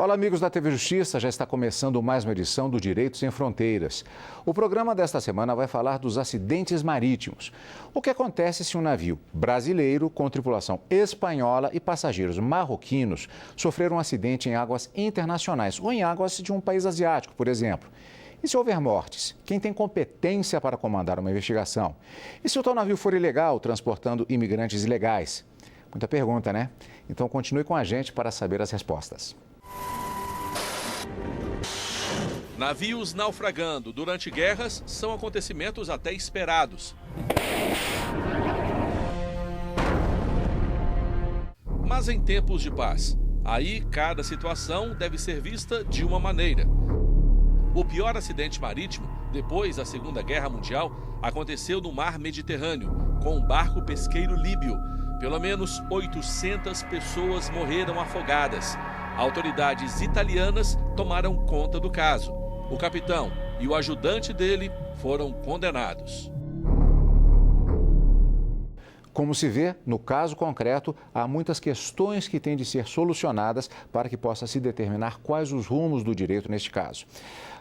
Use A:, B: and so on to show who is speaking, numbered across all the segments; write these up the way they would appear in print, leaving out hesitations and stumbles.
A: Olá, amigos da TV Justiça, já está começando mais uma edição do Direito Sem Fronteiras. O programa desta semana vai falar dos acidentes marítimos. O que acontece se um navio brasileiro com tripulação espanhola e passageiros marroquinos sofrer um acidente em águas internacionais ou em águas de um país asiático, por exemplo? E se houver mortes, quem tem competência para comandar uma investigação? E se o tal navio for ilegal, transportando imigrantes ilegais? Muita pergunta, né? Então continue com a gente para saber as respostas.
B: Navios naufragando durante guerras são acontecimentos até esperados. Mas em tempos de paz, aí cada situação deve ser vista de uma maneira. O pior acidente marítimo, depois da Segunda Guerra Mundial, aconteceu no mar Mediterrâneo, com um barco pesqueiro líbio. Pelo menos 800 pessoas morreram afogadas. Autoridades italianas tomaram conta do caso. O capitão e o ajudante dele foram condenados.
A: Como se vê, no caso concreto, há muitas questões que têm de ser solucionadas para que possa se determinar quais os rumos do direito neste caso.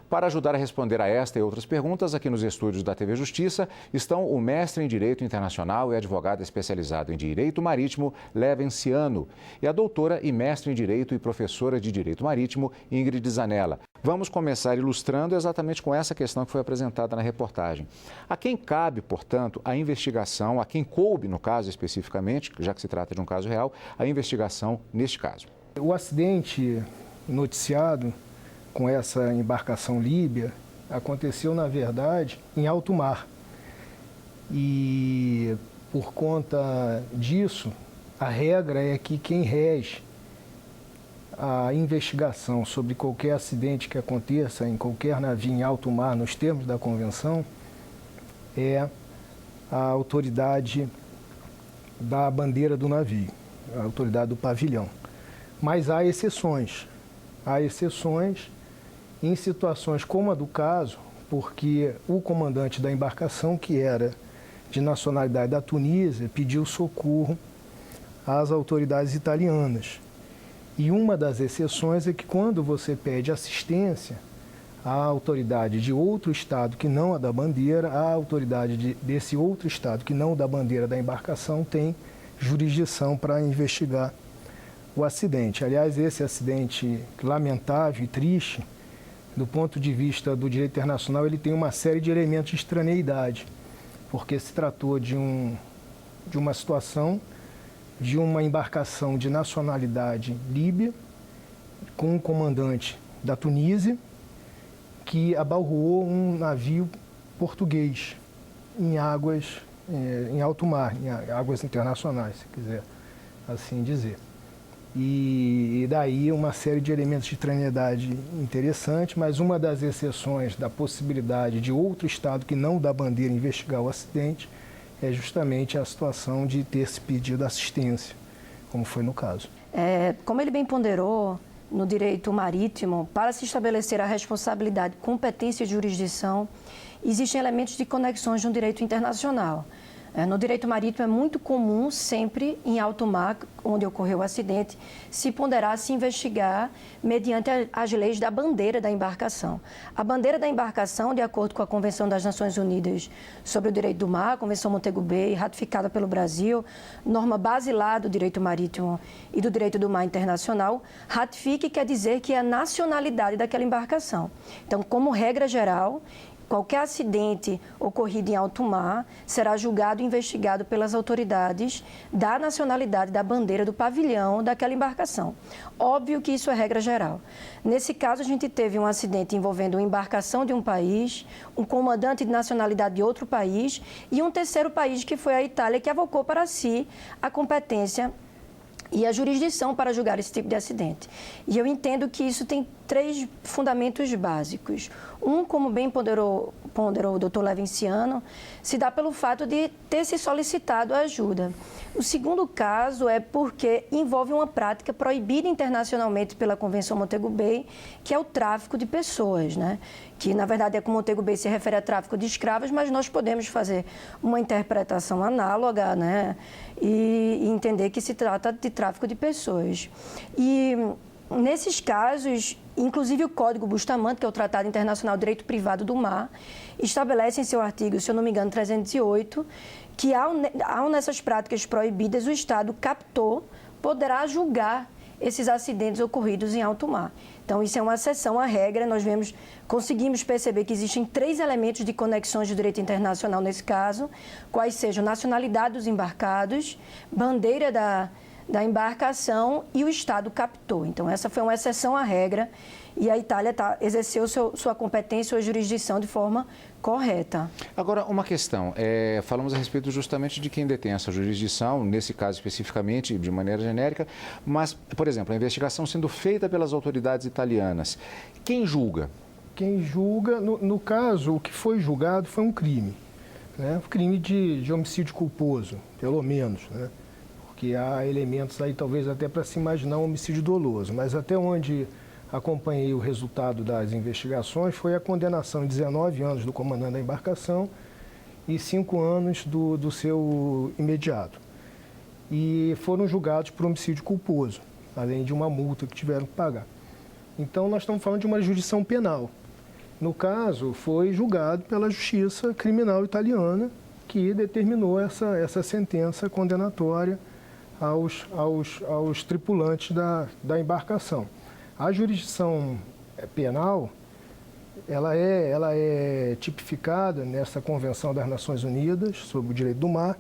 A: Para ajudar a responder a esta e outras perguntas, aqui nos estúdios da TV Justiça estão o mestre em Direito Internacional e advogado especializado em Direito Marítimo, Levenciano, e a doutora e mestre em Direito e professora de Direito Marítimo, Ingrid Zanella. Vamos começar ilustrando exatamente com essa questão que foi apresentada na reportagem. A quem cabe, portanto, a investigação, a quem coube, no caso especificamente, já que se trata de um caso real, a investigação neste caso?
C: O acidente noticiado com essa embarcação líbia aconteceu, na verdade, em alto mar. E, por conta disso, a regra é que quem rege a investigação sobre qualquer acidente que aconteça em qualquer navio em alto mar, nos termos da Convenção, é a autoridade da bandeira do navio, a autoridade do pavilhão. Mas há exceções. Há exceções em situações como a do caso, porque o comandante da embarcação, que era de nacionalidade da Tunísia, pediu socorro às autoridades italianas. E uma das exceções é que quando você pede assistência à autoridade de outro estado que não a da bandeira, a autoridade desse outro estado que não o da bandeira da embarcação tem jurisdição para investigar o acidente. Aliás, esse acidente lamentável e triste, do ponto de vista do direito internacional, ele tem uma série de elementos de extraneidade, porque se tratou de uma situação de uma embarcação de nacionalidade líbia, com um comandante da Tunísia, que abalroou um navio português em águas, em alto mar, em águas internacionais, se quiser assim dizer. E daí uma série de elementos de extraneidade interessante, mas uma das exceções da possibilidade de outro estado que não da bandeira investigar o acidente é justamente a situação de ter se pedido assistência, como foi no caso.
D: Como ele bem ponderou, no direito marítimo, para se estabelecer a responsabilidade, competência e jurisdição, existem elementos de conexões no direito internacional. No direito marítimo é muito comum, sempre em alto mar, onde ocorreu o acidente, se ponderar, se investigar mediante as leis da bandeira da embarcação. A bandeira da embarcação, de acordo com a Convenção das Nações Unidas sobre o Direito do Mar, a Convenção Montego Bay, ratificada pelo Brasil, norma basilar do direito marítimo e do direito do mar internacional, ratifica e quer dizer que é a nacionalidade daquela embarcação. Então, como regra geral, qualquer acidente ocorrido em alto mar será julgado e investigado pelas autoridades da nacionalidade da bandeira do pavilhão daquela embarcação. Óbvio que isso é regra geral. Nesse caso, a gente teve um acidente envolvendo uma embarcação de um país, um comandante de nacionalidade de outro país e um terceiro país, que foi a Itália, que avocou para si a competência e a jurisdição para julgar esse tipo de acidente. E eu entendo que isso tem 3 fundamentos básicos. Um, como bem ponderou o doutor Levenciano, se dá pelo fato de ter se solicitado ajuda. O segundo caso é porque envolve uma prática proibida internacionalmente pela Convenção Montego Bay, que é o tráfico de pessoas, né? Que, na verdade, como Montego Bay se refere a tráfico de escravos, mas nós podemos fazer uma interpretação análoga, né? E entender que se trata de tráfico de pessoas. E Nesses casos, inclusive o Código Bustamante, que é o Tratado Internacional de Direito Privado do Mar, estabelece em seu artigo, se eu não me engano, 308, que ao nessas práticas proibidas, o Estado captor poderá julgar esses acidentes ocorridos em alto mar. Então, isso é uma exceção à regra. Nós conseguimos perceber que existem 3 elementos de conexões do direito internacional nesse caso, quais sejam nacionalidade dos embarcados, bandeira da embarcação e o Estado captor. Então, essa foi uma exceção à regra e a Itália exerceu sua competência ou jurisdição de forma correta.
A: Agora, uma questão. Falamos a respeito justamente de quem detém essa jurisdição, nesse caso especificamente, de maneira genérica, mas, por exemplo, a investigação sendo feita pelas autoridades italianas, quem julga?
C: Quem julga, no caso, o que foi julgado foi um crime, né? Um crime de homicídio culposo, pelo menos, né? Porque há elementos aí, talvez até para se imaginar um homicídio doloso, mas até onde acompanhei o resultado das investigações foi a condenação de 19 anos do comandante da embarcação e 5 anos do seu imediato. E foram julgados por homicídio culposo, além de uma multa que tiveram que pagar. Então, nós estamos falando de uma jurisdição penal. No caso, foi julgado pela Justiça Criminal Italiana, que determinou essa sentença condenatória aos tripulantes da embarcação. A jurisdição penal, ela é tipificada nessa Convenção das Nações Unidas sobre o Direito do Mar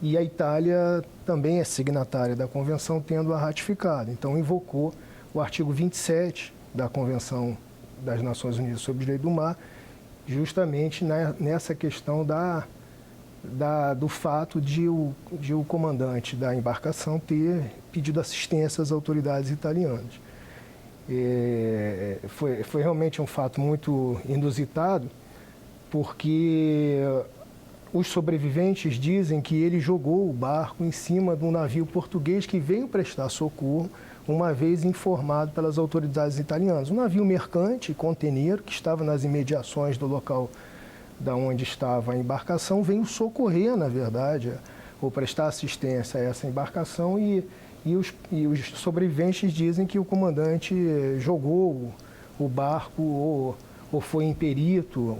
C: e a Itália também é signatária da Convenção, tendo-a ratificado. Então, invocou o artigo 27 da Convenção das Nações Unidas sobre o Direito do Mar, justamente nessa questão do fato de o comandante da embarcação ter pedido assistência às autoridades italianas. Foi realmente um fato muito inusitado, porque os sobreviventes dizem que ele jogou o barco em cima de um navio português que veio prestar socorro, uma vez informado pelas autoridades italianas. Um navio mercante, conteneiro, que estava nas imediações do local da onde estava a embarcação, veio socorrer, na verdade, ou prestar assistência a essa embarcação e os sobreviventes dizem que o comandante jogou o barco ou foi imperito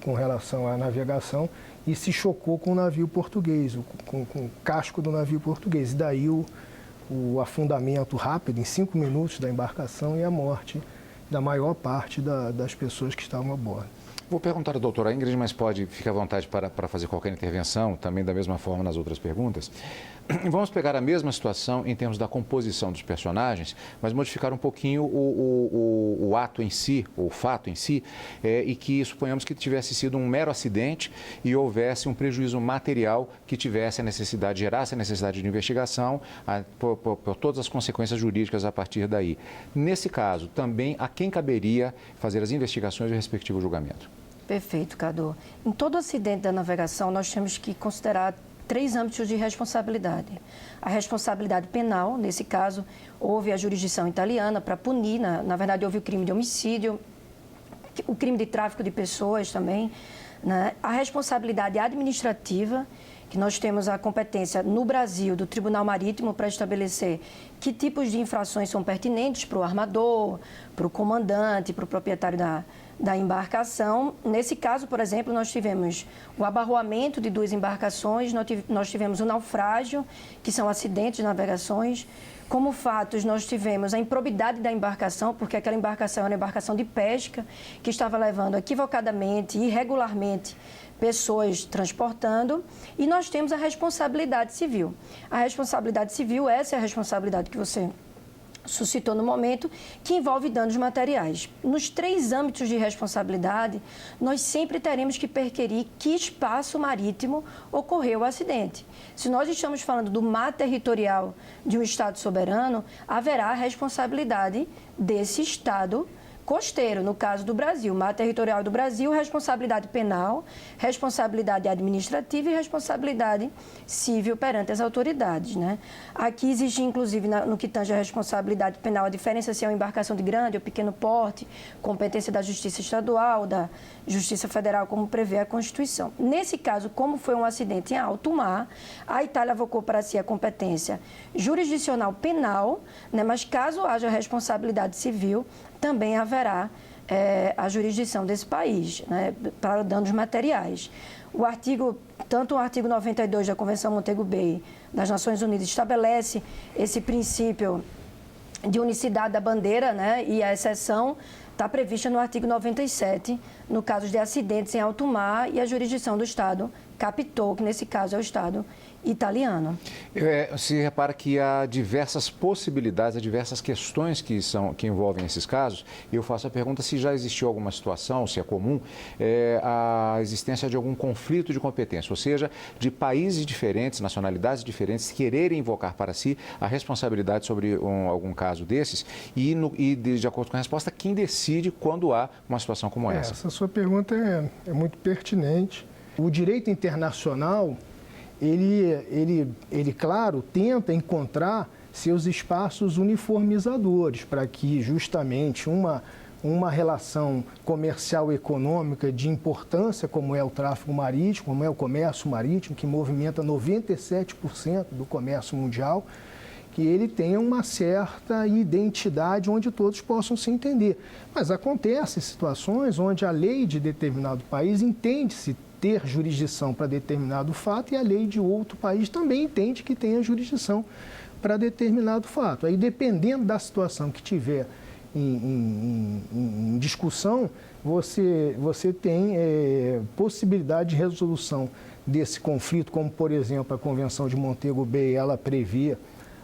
C: com relação à navegação e se chocou com o navio português, com o casco do navio português. E daí o afundamento rápido, em 5 minutos, da embarcação e a morte da maior parte das pessoas que estavam a bordo.
A: Vou perguntar à doutora Ingrid, mas pode ficar à vontade para fazer qualquer intervenção, também da mesma forma nas outras perguntas. Vamos pegar a mesma situação em termos da composição dos personagens, mas modificar um pouquinho o ato em si, ou o fato em si, e que suponhamos que tivesse sido um mero acidente e houvesse um prejuízo material que gerasse a necessidade de investigação por todas as consequências jurídicas a partir daí. Nesse caso, também a quem caberia fazer as investigações e o respectivo julgamento?
D: Perfeito, Cadu. Em todo acidente da navegação, nós temos que considerar 3 âmbitos de responsabilidade. A responsabilidade penal, nesse caso, houve a jurisdição italiana para punir, na verdade, houve o crime de homicídio, o crime de tráfico de pessoas também, né? A responsabilidade administrativa, que nós temos a competência no Brasil do Tribunal Marítimo para estabelecer que tipos de infrações são pertinentes para o armador, para o comandante, para o proprietário da embarcação. Nesse caso, por exemplo, nós tivemos o abarroamento de 2 embarcações, nós tivemos o naufrágio, que são acidentes de navegações. Como fatos, nós tivemos a improbidade da embarcação, porque aquela embarcação era uma embarcação de pesca, que estava levando equivocadamente, irregularmente, pessoas transportando, e nós temos a responsabilidade civil. A responsabilidade civil, essa é a responsabilidade que você suscitou no momento, que envolve danos materiais. Nos 3 âmbitos de responsabilidade, nós sempre teremos que perquirir que espaço marítimo ocorreu o acidente. Se nós estamos falando do mar territorial de um Estado soberano, haverá a responsabilidade desse Estado costeiro, no caso do Brasil, mar territorial do Brasil, responsabilidade penal, responsabilidade administrativa e responsabilidade civil perante as autoridades, né? Aqui existe, inclusive, no que tange a responsabilidade penal, a diferença se é uma embarcação de grande ou pequeno porte, competência da Justiça Estadual, da Justiça Federal, como prevê a Constituição. Nesse caso, como foi um acidente em alto mar, a Itália avocou para si a competência jurisdicional penal, né? Mas caso haja responsabilidade civil, também haverá a jurisdição desse país, né, para danos materiais. Tanto o artigo 92 da Convenção Montego Bay das Nações Unidas estabelece esse princípio de unicidade da bandeira, né, e a exceção está prevista no artigo 97, no caso de acidentes em alto mar, e a jurisdição do Estado captou, que nesse caso é o Estado italiano.
A: Se repara que há diversas possibilidades, há diversas questões que envolvem esses casos. E eu faço a pergunta se já existiu alguma situação, se é comum, a existência de algum conflito de competência, ou seja, de países diferentes, nacionalidades diferentes, quererem invocar para si a responsabilidade sobre algum caso desses e de acordo com a resposta, quem decide quando há uma situação como essa?
C: Essa sua pergunta é muito pertinente. O direito internacional, ele, claro, tenta encontrar seus espaços uniformizadores para que justamente uma relação comercial e econômica de importância, como é o tráfego marítimo, como é o comércio marítimo, que movimenta 97% do comércio mundial, que ele tenha uma certa identidade onde todos possam se entender. Mas acontecem situações onde a lei de determinado país entende-se ter jurisdição para determinado fato e a lei de outro país também entende que tenha jurisdição para determinado fato. Aí, dependendo da situação que tiver em discussão, você tem possibilidade de resolução desse conflito, como, por exemplo, a Convenção de Montego Bay, ela previa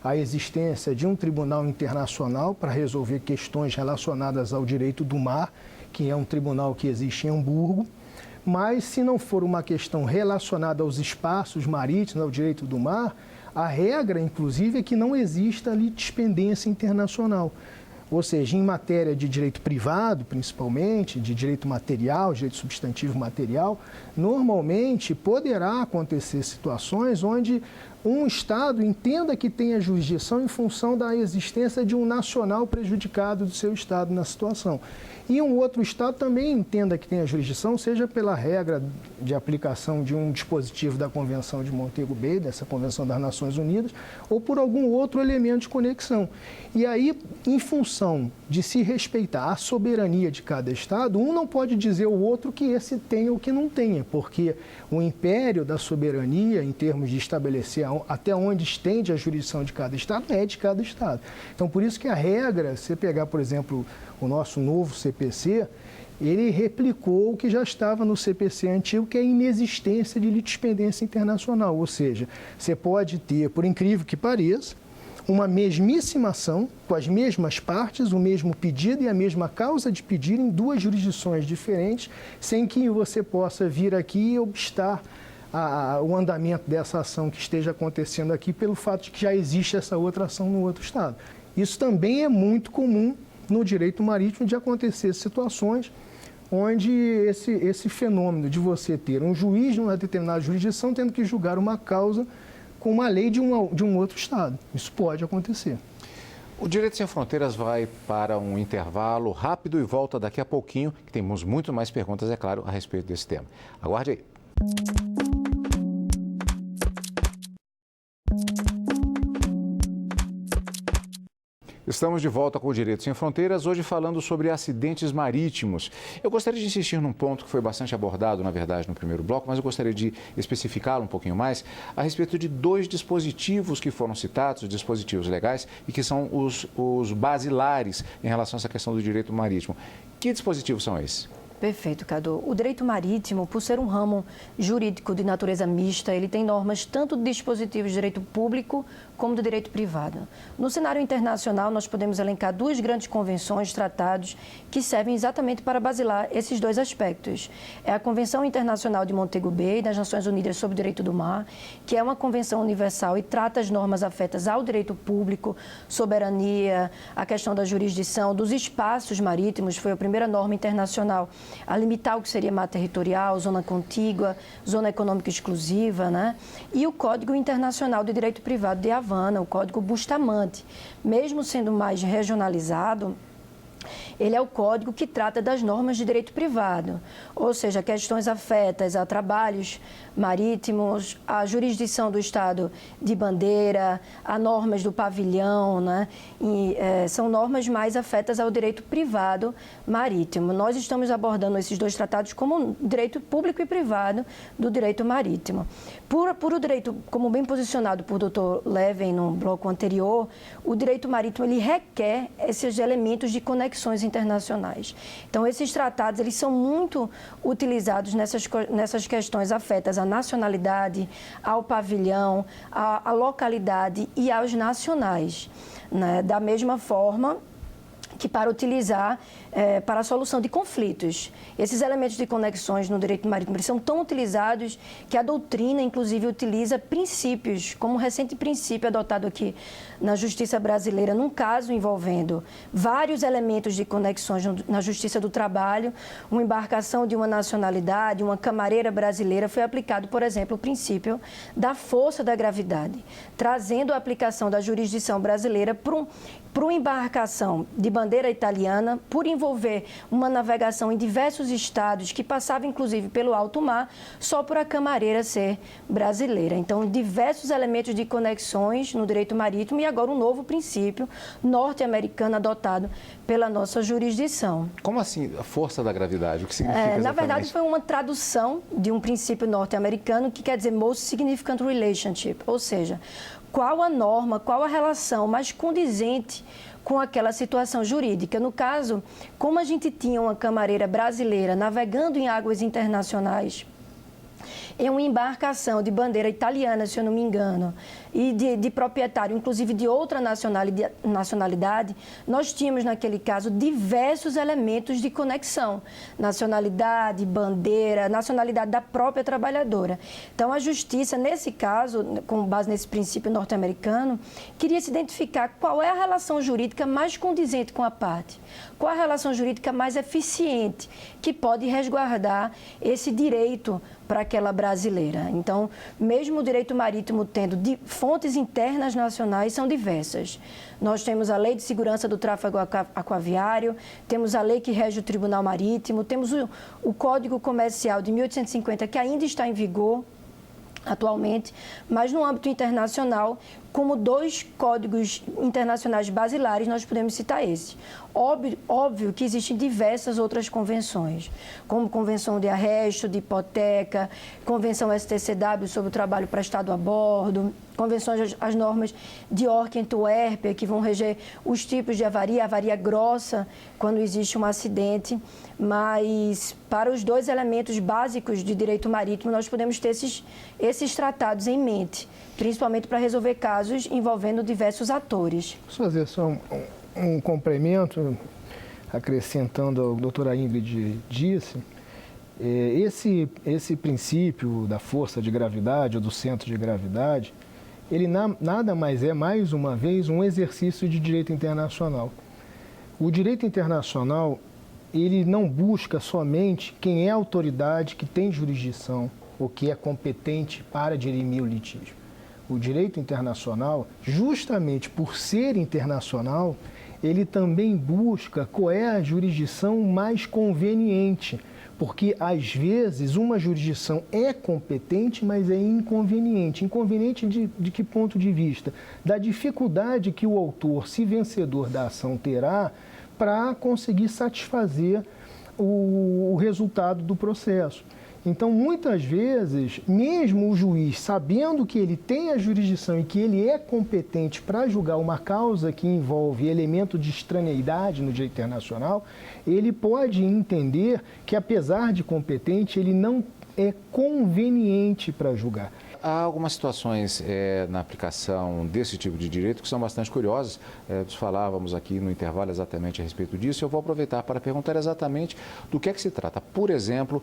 C: a existência de um tribunal internacional para resolver questões relacionadas ao direito do mar, que é um tribunal que existe em Hamburgo. Mas, se não for uma questão relacionada aos espaços marítimos, ao direito do mar, a regra, inclusive, é que não exista litispendência internacional. Ou seja, em matéria de direito privado, principalmente, de direito material, direito substantivo material, normalmente poderá acontecer situações onde um Estado entenda que tenha jurisdição em função da existência de um nacional prejudicado do seu Estado na situação. E um outro Estado também entenda que tenha jurisdição, seja pela regra de aplicação de um dispositivo da Convenção de Montego Bay, dessa Convenção das Nações Unidas, ou por algum outro elemento de conexão. E aí, em função de se respeitar a soberania de cada Estado, um não pode dizer ao outro que esse tenha ou que não tenha, porque o império da soberania, em termos de estabelecer até onde estende a jurisdição de cada Estado, é de cada Estado. Então, por isso que a regra, se pegar, por exemplo, o nosso novo CPC, ele replicou o que já estava no CPC antigo, que é a inexistência de litispendência internacional. Ou seja, você pode ter, por incrível que pareça, uma mesmíssima ação, com as mesmas partes, o mesmo pedido e a mesma causa de pedir em duas jurisdições diferentes, sem que você possa vir aqui e obstar o andamento dessa ação que esteja acontecendo aqui pelo fato de que já existe essa outra ação no outro Estado. Isso também é muito comum no direito marítimo de acontecer situações onde esse fenômeno de você ter um juiz de uma determinada jurisdição tendo que julgar uma causa com uma lei de um outro Estado. Isso pode acontecer.
A: O Direito Sem Fronteiras vai para um intervalo rápido e volta daqui a pouquinho, que temos muito mais perguntas, é claro, a respeito desse tema. Aguarde aí. Estamos de volta com o Direito Sem Fronteiras, hoje falando sobre acidentes marítimos. Eu gostaria de insistir num ponto que foi bastante abordado, na verdade, no primeiro bloco, mas eu gostaria de especificá-lo um pouquinho mais a respeito de dois dispositivos que foram citados, dispositivos legais, e que são os basilares em relação a essa questão do direito marítimo. Que dispositivos são esses?
D: Perfeito, Cadu. O direito marítimo, por ser um ramo jurídico de natureza mista, ele tem normas tanto de dispositivos de direito público como do direito privado. No cenário internacional, nós podemos elencar duas grandes convenções, tratados, que servem exatamente para basilar esses dois aspectos. É a Convenção Internacional de Montego Bay, das Nações Unidas sobre o Direito do Mar, que é uma convenção universal e trata as normas afetas ao direito público, soberania, a questão da jurisdição, dos espaços marítimos, foi a primeira norma internacional a limitar o que seria mar territorial, zona contígua, zona econômica exclusiva, né? E o Código Internacional de Direito Privado de Havana, o Código Bustamante. Mesmo sendo mais regionalizado, ele é o código que trata das normas de direito privado, ou seja, questões afetas a trabalhos marítimos, a jurisdição do Estado de bandeira, a normas do pavilhão, né? São normas mais afetas ao direito privado marítimo. Nós estamos abordando esses dois tratados como direito público e privado do direito marítimo. Por o direito, como bem posicionado por Dr. Leven no bloco anterior, o direito marítimo ele requer esses elementos de conexões internacionais. Então, esses tratados eles são muito utilizados nessas questões afetas à nacionalidade, ao pavilhão, à localidade e aos nacionais, né? Da mesma forma que para utilizar para a solução de conflitos. Esses elementos de conexões no direito marítimo eles são tão utilizados que a doutrina, inclusive, utiliza princípios, como um recente princípio adotado aqui na Justiça Brasileira, num caso envolvendo vários elementos de conexões na Justiça do Trabalho, uma embarcação de uma nacionalidade, uma camareira brasileira, foi aplicado, por exemplo, o princípio da força da gravidade, trazendo a aplicação da jurisdição brasileira para uma embarcação de bandeira italiana, por envolver uma navegação em diversos estados, que passava inclusive pelo alto mar, só por a camareira ser brasileira. Então, diversos elementos de conexões no direito marítimo e agora um novo princípio norte-americano adotado pela nossa jurisdição.
A: Como assim a força da gravidade? O que significa exatamente?
D: Na verdade, foi uma tradução de um princípio norte-americano que quer dizer most significant relationship, ou seja, qual a norma, qual a relação mais condizente com aquela situação jurídica. No caso, como a gente tinha uma camareira brasileira navegando em águas internacionais, em uma embarcação de bandeira italiana, se eu não me engano, e de proprietário, inclusive de outra nacionalidade, nós tínhamos, naquele caso, diversos elementos de conexão. Nacionalidade, bandeira, nacionalidade da própria trabalhadora. Então, a justiça, nesse caso, com base nesse princípio norte-americano, queria se identificar qual é a relação jurídica mais condizente com a parte, qual a relação jurídica mais eficiente, que pode resguardar esse direito para aquela brasileira. Então, mesmo o direito marítimo tendo fontes internas nacionais, são diversas. Nós temos a Lei de Segurança do Tráfego Aquaviário, temos a lei que rege o Tribunal Marítimo, temos o Código Comercial de 1850, que ainda está em vigor atualmente, mas no âmbito internacional, como dois códigos internacionais basilares, nós podemos citar esse. Óbvio que existem diversas outras convenções, como Convenção de Arresto, de Hipoteca, Convenção STCW sobre o trabalho prestado a bordo, convenções, as normas de Orca-Antuérpia, que vão reger os tipos de avaria grossa, quando existe um acidente, mas para os dois elementos básicos de direito marítimo, nós podemos ter esses tratados em mente, principalmente para resolver casos envolvendo diversos atores.
C: Posso fazer só um complemento, acrescentando ao que a doutora Ingrid disse. Esse princípio da força de gravidade ou do centro de gravidade, ele nada mais é, mais uma vez, um exercício de direito internacional. O direito internacional, ele não busca somente quem é a autoridade que tem jurisdição ou que é competente para dirimir o litígio. O direito internacional, justamente por ser internacional, ele também busca qual é a jurisdição mais conveniente, porque às vezes uma jurisdição é competente, mas é inconveniente. Inconveniente de que ponto de vista? Da dificuldade que o autor, se vencedor da ação, terá para conseguir satisfazer o resultado do processo. Então, muitas vezes, mesmo o juiz sabendo que ele tem a jurisdição e que ele é competente para julgar uma causa que envolve elemento de estranheidade no direito internacional, ele pode entender que, apesar de competente, ele não é conveniente para julgar.
A: Há algumas situações na aplicação desse tipo de direito que são bastante curiosas. Nós falávamos aqui no intervalo exatamente a respeito disso. Eu vou aproveitar para perguntar exatamente do que é que se trata. Por exemplo,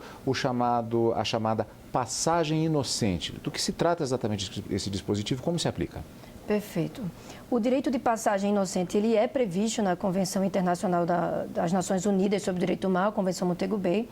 A: a chamada passagem inocente. Do que se trata exatamente esse dispositivo? Como se aplica?
D: Perfeito. O direito de passagem inocente ele é previsto na Convenção Internacional das Nações Unidas sobre o Direito do Mar, a Convenção Montego Bay,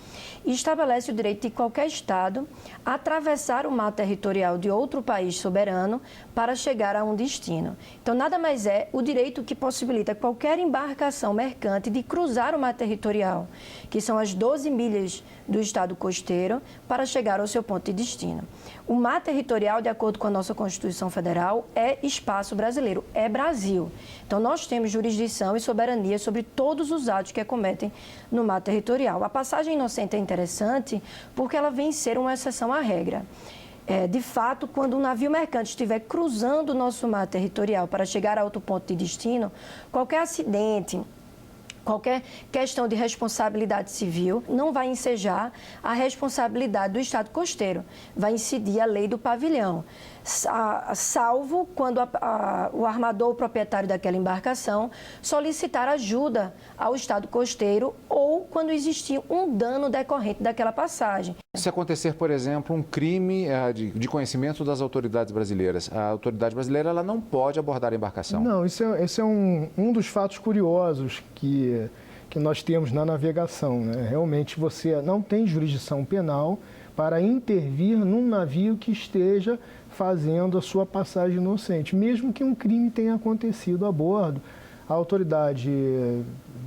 D: e estabelece o direito de qualquer Estado atravessar o mar territorial de outro país soberano para chegar a um destino. Então, nada mais é o direito que possibilita qualquer embarcação mercante de cruzar o mar territorial, que são as 12 milhas do Estado costeiro, para chegar ao seu ponto de destino. O mar territorial, de acordo com a nossa Constituição Federal, é espaço brasileiro, é Brasil. Então, nós temos jurisdição e soberania sobre todos os atos que acometem no mar territorial. A passagem inocente é interessante porque ela vem ser uma exceção à regra. De fato, quando um navio mercante estiver cruzando o nosso mar territorial para chegar a outro ponto de destino, qualquer acidente, qualquer questão de responsabilidade civil não vai ensejar a responsabilidade do Estado costeiro, vai incidir a lei do pavilhão, salvo quando o armador ou proprietário daquela embarcação solicitar ajuda ao Estado costeiro ou quando existir um dano decorrente daquela passagem.
A: Se acontecer, por exemplo, um crime de conhecimento das autoridades brasileiras, a autoridade brasileira ela não pode abordar a embarcação?
C: Não, esse é um dos fatos curiosos que nós temos na navegação, né? Realmente você não tem jurisdição penal para intervir num navio que esteja fazendo a sua passagem inocente, mesmo que um crime tenha acontecido a bordo. A autoridade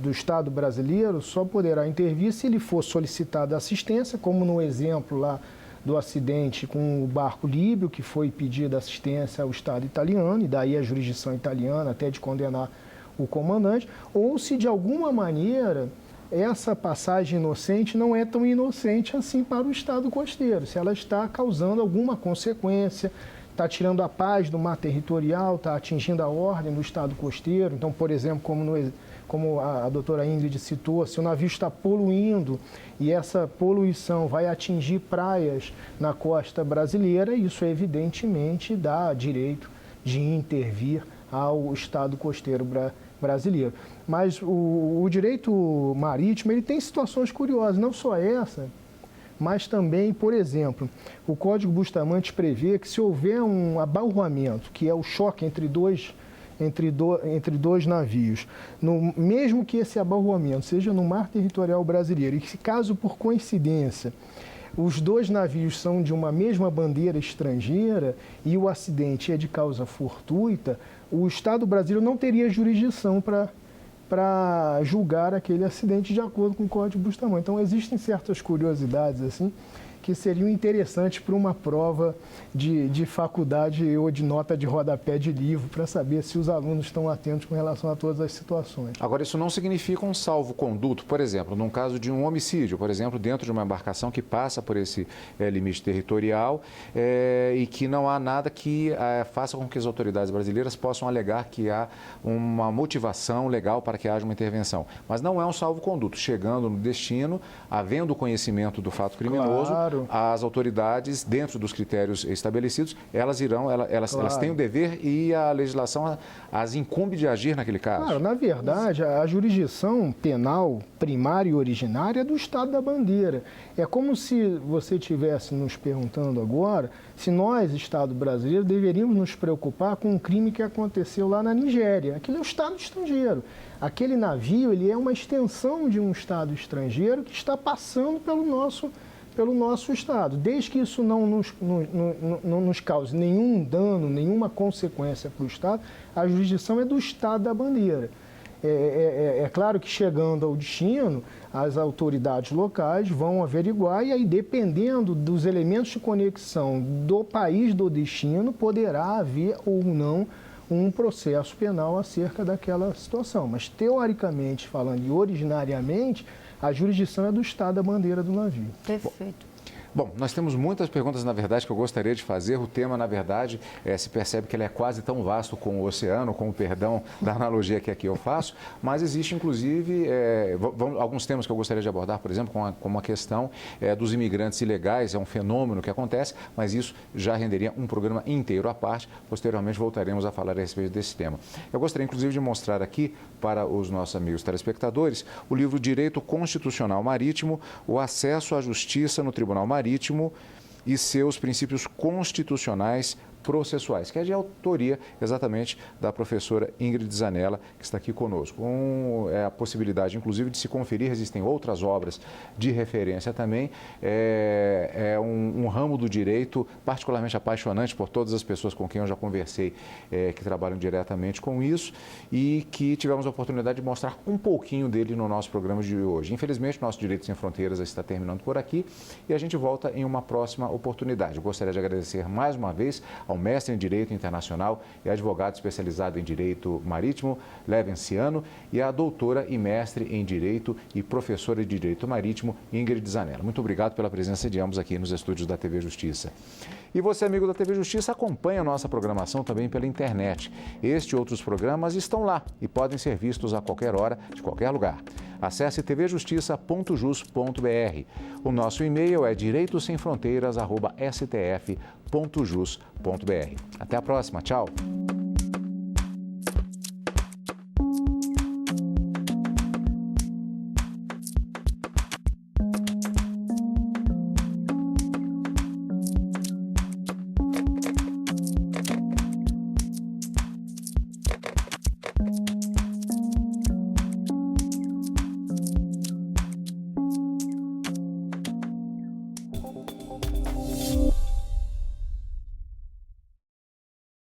C: do Estado brasileiro só poderá intervir se ele for solicitado assistência, como no exemplo lá do acidente com o barco líbio, que foi pedida assistência ao Estado italiano, e daí a jurisdição italiana até de condenar o comandante, ou se de alguma maneira essa passagem inocente não é tão inocente assim para o Estado costeiro, se ela está causando alguma consequência, está tirando a paz do mar territorial, está atingindo a ordem do Estado costeiro. Então, por exemplo, como a doutora Ingrid citou, se o navio está poluindo e essa poluição vai atingir praias na costa brasileira, isso evidentemente dá direito de intervir ao Estado costeiro brasileiro. Mas o direito marítimo ele tem situações curiosas, não só essa, mas também, por exemplo, o Código Bustamante prevê que se houver um abalroamento, que é o choque entre dois navios, mesmo que esse abalroamento seja no mar territorial brasileiro, e que se caso por coincidência os dois navios são de uma mesma bandeira estrangeira e o acidente é de causa fortuita, o Estado brasileiro não teria jurisdição para julgar aquele acidente de acordo com o Código Bustamante. Então, existem certas curiosidades assim que seriam interessantes para uma prova de faculdade ou de nota de rodapé de livro, para saber se os alunos estão atentos com relação a todas as situações.
A: Agora, isso não significa um salvo-conduto, por exemplo, num caso de um homicídio, por exemplo, dentro de uma embarcação que passa por esse limite territorial e que não há nada que faça com que as autoridades brasileiras possam alegar que há uma motivação legal para que haja uma intervenção. Mas não é um salvo-conduto. Chegando no destino, havendo conhecimento do fato criminoso, claro, as autoridades, dentro dos critérios estabelecidos, elas têm o dever e a legislação as incumbe de agir naquele caso.
C: Claro, na verdade, a jurisdição penal primária e originária é do Estado da bandeira. É como se você estivesse nos perguntando agora se nós, Estado brasileiro, deveríamos nos preocupar com um crime que aconteceu lá na Nigéria. Aquilo é o Estado estrangeiro. Aquele navio ele é uma extensão de um Estado estrangeiro que está passando pelo nosso Estado. Desde que isso não nos cause nenhum dano, nenhuma consequência para o Estado, a jurisdição é do Estado da bandeira. É claro que chegando ao destino, as autoridades locais vão averiguar e aí, dependendo dos elementos de conexão do país do destino, poderá haver ou não um processo penal acerca daquela situação. Mas, teoricamente falando e originariamente, a jurisdição é do Estado da bandeira do navio.
D: Perfeito.
A: Bom, nós temos muitas perguntas, na verdade, que eu gostaria de fazer. O tema, na verdade, se percebe que ele é quase tão vasto como o oceano, com o perdão da analogia que aqui eu faço, mas existe, inclusive, alguns temas que eu gostaria de abordar, por exemplo, como a questão dos imigrantes ilegais. É um fenômeno que acontece, mas isso já renderia um programa inteiro à parte. Posteriormente, voltaremos a falar a respeito desse tema. Eu gostaria, inclusive, de mostrar aqui para os nossos amigos telespectadores o livro Direito Constitucional Marítimo, o acesso à justiça no Tribunal Marítimo e seus princípios constitucionais processuais, que é de autoria exatamente da professora Ingrid Zanella, que está aqui conosco. Com a possibilidade, inclusive, de se conferir, existem outras obras de referência também. É um ramo do direito particularmente apaixonante por todas as pessoas com quem eu já conversei, que trabalham diretamente com isso e que tivemos a oportunidade de mostrar um pouquinho dele no nosso programa de hoje. Infelizmente, nosso Direito Sem Fronteiras está terminando por aqui e a gente volta em uma próxima oportunidade. Eu gostaria de agradecer mais uma vez ao mestre em Direito Internacional e advogado especializado em Direito Marítimo, Levenciano, e à doutora e mestre em Direito e professora de Direito Marítimo, Ingrid Zanella. Muito obrigado pela presença de ambos aqui nos estúdios da TV Justiça. E você, amigo da TV Justiça, acompanha a nossa programação também pela internet. Este e outros programas estão lá e podem ser vistos a qualquer hora, de qualquer lugar. Acesse tvjustiça.jus.br. O nosso e-mail é direitosemfronteiras@stf.jus.br. Até a próxima. Tchau.